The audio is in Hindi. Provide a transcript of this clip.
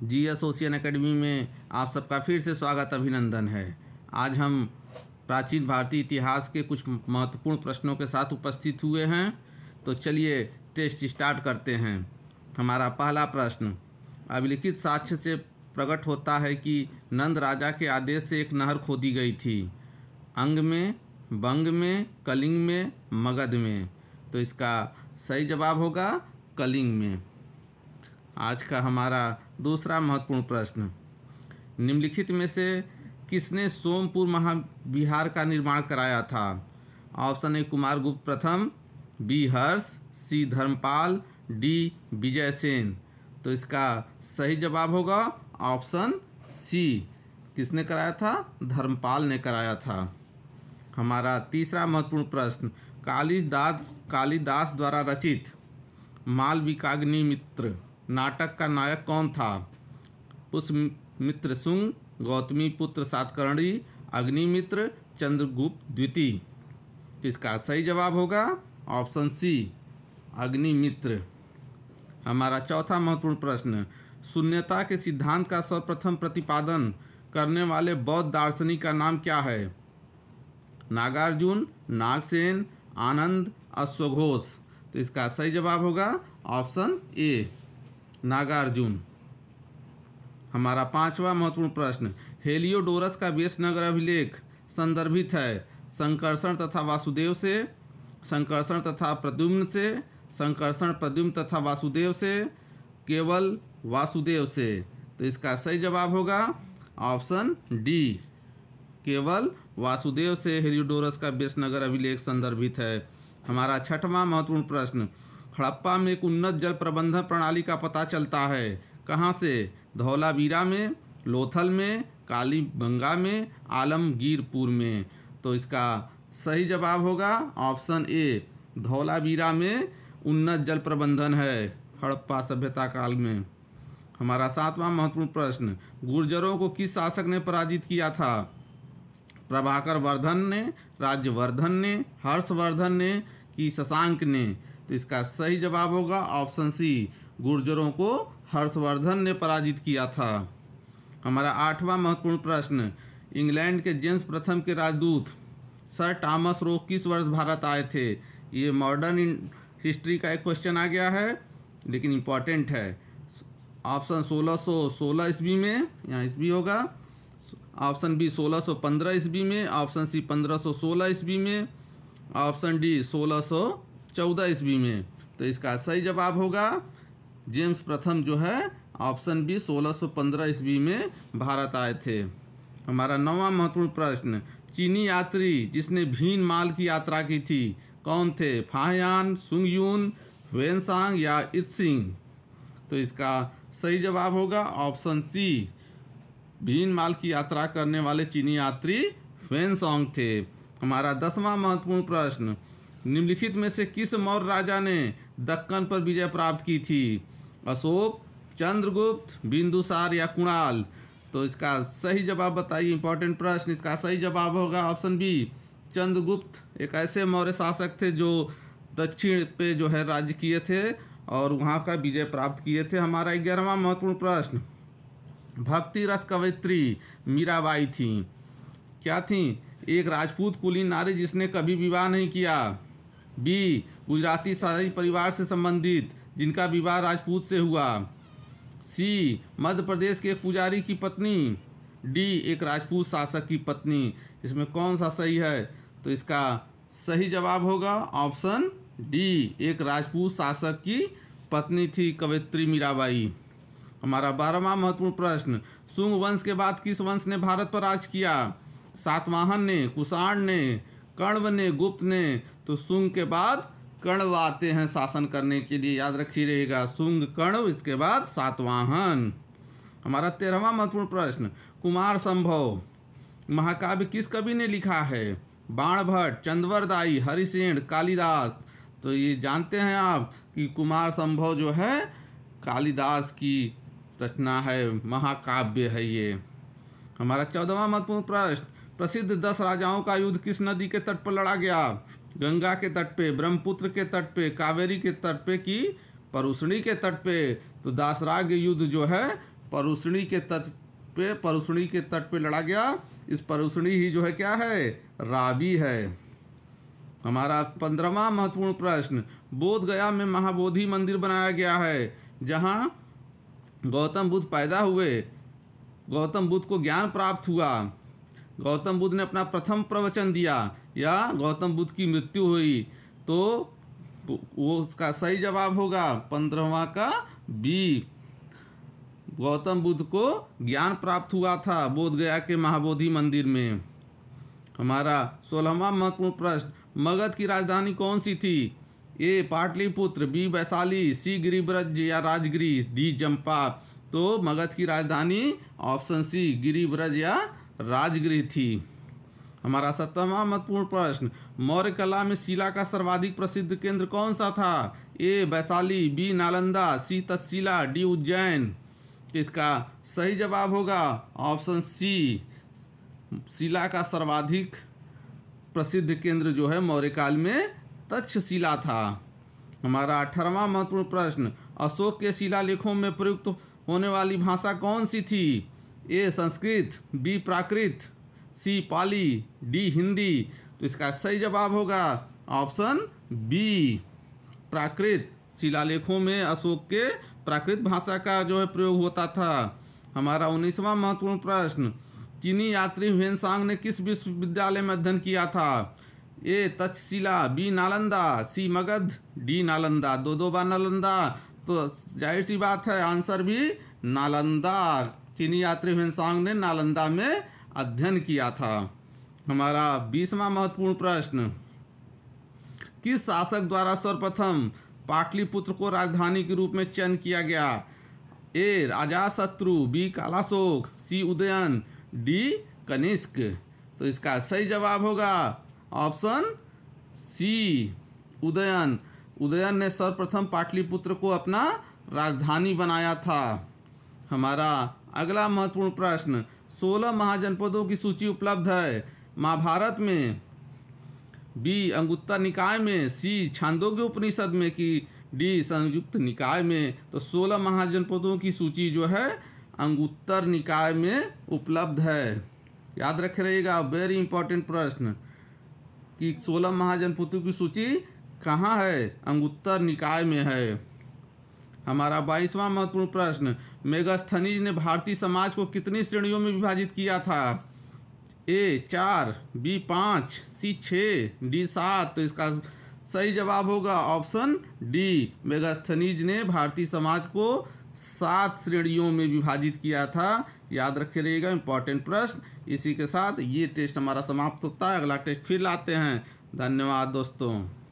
जीएस ओशियन एकेडमी में आप सबका फिर से स्वागत अभिनंदन है। आज हम प्राचीन भारतीय इतिहास के कुछ महत्वपूर्ण प्रश्नों के साथ उपस्थित हुए हैं। तो चलिए टेस्ट स्टार्ट करते हैं। हमारा पहला प्रश्न, अभिलिखित साक्ष्य से प्रकट होता है कि नंद राजा के आदेश से एक नहर खोदी गई थी। अंग में, बंग में, कलिंग में, मगध में। तो इसका सही जवाब होगा कलिंग में। आज का हमारा दूसरा महत्वपूर्ण प्रश्न, निम्नलिखित में से किसने सोमपुर महाविहार का निर्माण कराया था? ऑप्शन ए कुमारगुप्त प्रथम, बी हर्ष, सी धर्मपाल, डी विजयसेन। तो इसका सही जवाब होगा ऑप्शन सी। किसने कराया था? धर्मपाल ने कराया था। हमारा तीसरा महत्वपूर्ण प्रश्न, कालिदास द्वारा रचित मालविकाग्निमित्र नाटक का नायक कौन था? पुष्यमित्र शुंग, गौतमी पुत्र सातकर्णी, अग्निमित्र, चंद्रगुप्त द्वितीय। इसका सही जवाब होगा ऑप्शन सी, अग्निमित्र। हमारा चौथा महत्वपूर्ण प्रश्न, शून्यता के सिद्धांत का सर्वप्रथम प्रतिपादन करने वाले बौद्ध दार्शनिक का नाम क्या है? नागार्जुन, नागसेन, आनंद, अश्वघोष। तो इसका सही जवाब होगा ऑप्शन ए, नागार्जुन। हमारा पांचवा महत्वपूर्ण प्रश्न, हेलियोडोरस का वेशनगर अभिलेख संदर्भित है संकर्षण तथा वासुदेव से, संकर्षण तथा प्रद्युम्न से, संकर्षण प्रद्युम्न तथा वासुदेव से, केवल वासुदेव से। तो इसका सही जवाब होगा ऑप्शन डी, केवल वासुदेव से हेलियोडोरस का वेशनगर अभिलेख संदर्भित है। हमारा छठवां महत्वपूर्ण प्रश्न, हड़प्पा में एक उन्नत जल प्रबंधन प्रणाली का पता चलता है कहाँ से? धौलावीरा में, लोथल में, कालीबंगा में, आलमगीरपुर में। तो इसका सही जवाब होगा ऑप्शन ए, धौलावीरा में उन्नत जल प्रबंधन है हड़प्पा सभ्यता काल में। हमारा सातवां महत्वपूर्ण प्रश्न, गुर्जरों को किस शासक ने पराजित किया था? प्रभाकर वर्धन ने, राज्यवर्धन ने, हर्षवर्धन ने कि शशांक ने? तो इसका सही जवाब होगा ऑप्शन सी, गुर्जरों को हर्षवर्धन ने पराजित किया था। हमारा आठवां महत्वपूर्ण प्रश्न, इंग्लैंड के जेम्स प्रथम के राजदूत सर टॉमस रो किस वर्ष भारत आए थे? ये मॉडर्न हिस्ट्री का एक क्वेश्चन आ गया है, लेकिन इम्पॉर्टेंट है। ऑप्शन 1616 ईस्वी में, यहाँ ईस्वी होगा। ऑप्शन बी 1615 ईस्वी में, ऑप्शन सी 1516 ईस्वी में, ऑप्शन डी 1614 ईस्वी में। तो इसका सही जवाब होगा जेम्स प्रथम जो है ऑप्शन बी 1615 ईस्वी में भारत आए थे। हमारा नौवां महत्वपूर्ण प्रश्न, चीनी यात्री जिसने भीन माल की यात्रा की थी कौन थे? फाहयान, सुंगयून, वेनसांग या इत्सिंग? तो इसका सही जवाब होगा ऑप्शन सी, भीन माल की यात्रा करने वाले चीनी यात्री वेनसांग थे। हमारा 10वां महत्वपूर्ण प्रश्न, निम्नलिखित में से किस मौर्य राजा ने दक्कन पर विजय प्राप्त की थी? अशोक, चंद्रगुप्त, बिंदुसार या कुणाल? तो इसका सही जवाब बताइए, इंपॉर्टेंट प्रश्न। इसका सही जवाब होगा ऑप्शन बी, चंद्रगुप्त एक ऐसे मौर्य शासक थे जो दक्षिण पे जो है राज्य किए थे और वहाँ का विजय प्राप्त किए थे। हमारा 11वां महत्वपूर्ण प्रश्न, भक्ति रस कवयित्री मीराबाई थी, क्या थी? एक राजपूत कुलीन नारी जिसने कभी विवाह नहीं किया। बी, गुजराती शाही परिवार से संबंधित जिनका विवाह राजपूत से हुआ। सी, मध्य प्रदेश के एक पुजारी की पत्नी। डी, एक राजपूत शासक की पत्नी। इसमें कौन सा सही है? तो इसका सही जवाब होगा ऑप्शन डी, एक राजपूत शासक की पत्नी थी कवयित्री मीराबाई। हमारा 12वां महत्वपूर्ण प्रश्न, शुंग वंश के बाद किस वंश ने भारत पर राज किया? सातवाहन ने, कुषाण ने, कण्व ने, गुप्त ने? तो शुंग के बाद कण्व आते हैं शासन करने के लिए, याद रखिए रहेगा, शुंग, कण्व, इसके बाद सातवाहन। हमारा 13वां महत्वपूर्ण प्रश्न, कुमार संभव महाकाव्य किस कवि ने लिखा है? बाणभट्ट, चंद्रवरदायी, हरिसेन, कालिदास? तो ये जानते हैं आप कि कुमार संभव जो है कालिदास की रचना है, महाकाव्य है ये। हमारा 14वां महत्वपूर्ण प्रश्न, प्रसिद्ध 10 राजाओं का युद्ध किस नदी के तट पर लड़ा गया? गंगा के तट पे, ब्रह्मपुत्र के तट पे, कावेरी के तट पे कि परुष्णी के तट पे? तो दासराग युद्ध जो है परुष्णी के तट पे लड़ा गया। इस परुष्णी ही जो है क्या है, रावी है। हमारा 15वां महत्वपूर्ण प्रश्न, बोध गया में महाबोधि मंदिर बनाया गया है, जहाँ गौतम बुद्ध पैदा हुए, गौतम बुद्ध को ज्ञान प्राप्त हुआ, गौतम बुद्ध ने अपना प्रथम प्रवचन दिया या गौतम बुद्ध की मृत्यु हुई, तो वो उसका सही जवाब होगा 15वां का बी। गौतम बुद्ध को ज्ञान प्राप्त हुआ था बोध गया के महाबोधि मंदिर में। हमारा 16वां महत्वपूर्ण प्रश्न, मगध की राजधानी कौन सी थी? ए पाटलिपुत्र, बी वैशाली, सी गिरिब्रज या राजगिरी, डी जम्पा। तो मगध की राजधानी ऑप्शन सी गिरिब्रज या राजगिरी थी। हमारा 17वां महत्वपूर्ण प्रश्न, मौर्य कला में शिला का सर्वाधिक प्रसिद्ध केंद्र कौन सा था? ए वैशाली, बी नालंदा, सी तक्षशिला, डी उज्जैन। इसका सही जवाब होगा ऑप्शन सी, शिला का सर्वाधिक प्रसिद्ध केंद्र जो है मौर्य काल में तक्षशिला था। हमारा 18वां महत्वपूर्ण प्रश्न, अशोक के शिलालेखों में प्रयुक्त होने वाली भाषा कौन सी थी? ए संस्कृत, बी प्राकृत, सी पाली, डी हिंदी। तो इसका सही जवाब होगा ऑप्शन बी प्राकृत। शिलालेखों में अशोक के प्राकृत भाषा का जो है प्रयोग होता था। हमारा 19वां महत्वपूर्ण प्रश्न, चीनी यात्री ह्वेनसांग ने किस विश्वविद्यालय में अध्ययन किया था? ए तक्षशिला, बी नालंदा, सी मगध, डी नालंदा। दो बार नालंदा, तो जाहिर सी बात है आंसर भी नालंदा। चीनी यात्री ह्वेनसांग ने नालंदा में अध्ययन किया था। हमारा 20वां महत्वपूर्ण प्रश्न, किस शासक द्वारा सर्वप्रथम पाटलिपुत्र को राजधानी के रूप में चयन किया गया? ए अजातशत्रु, बी कालाशोक, सी उदयन, डी कनिष्क। तो इसका सही जवाब होगा ऑप्शन सी उदयन। उदयन ने सर्वप्रथम पाटलिपुत्र को अपना राजधानी बनाया था। हमारा अगला महत्वपूर्ण प्रश्न, 16 महाजनपदों की सूची उपलब्ध है। महाभारत में, बी अंगुत्तर निकाय में, सी छांदोग्य उपनिषद में, कि डी संयुक्त निकाय में। तो 16 महाजनपदों की सूची जो है अंगुत्तर निकाय में उपलब्ध है। याद रखे रहिएगा, वेरी इंपॉर्टेंट प्रश्न कि 16 महाजनपदों की सूची कहाँ है? अंगुत्तर निकाय में है। हमारा 22वां महत्वपूर्ण प्रश्न, मेगास्थनीज ने भारतीय समाज को कितनी श्रेणियों में विभाजित किया था? ए 4, बी 5, सी 6, डी 7। तो इसका सही जवाब होगा ऑप्शन डी, मेगास्थनीज ने भारतीय समाज को 7 श्रेणियों में विभाजित किया था। याद रखे रहिएगा, इंपॉर्टेंट प्रश्न। इसी के साथ ये टेस्ट हमारा समाप्त होता है। अगला टेस्ट फिर लाते हैं। धन्यवाद दोस्तों।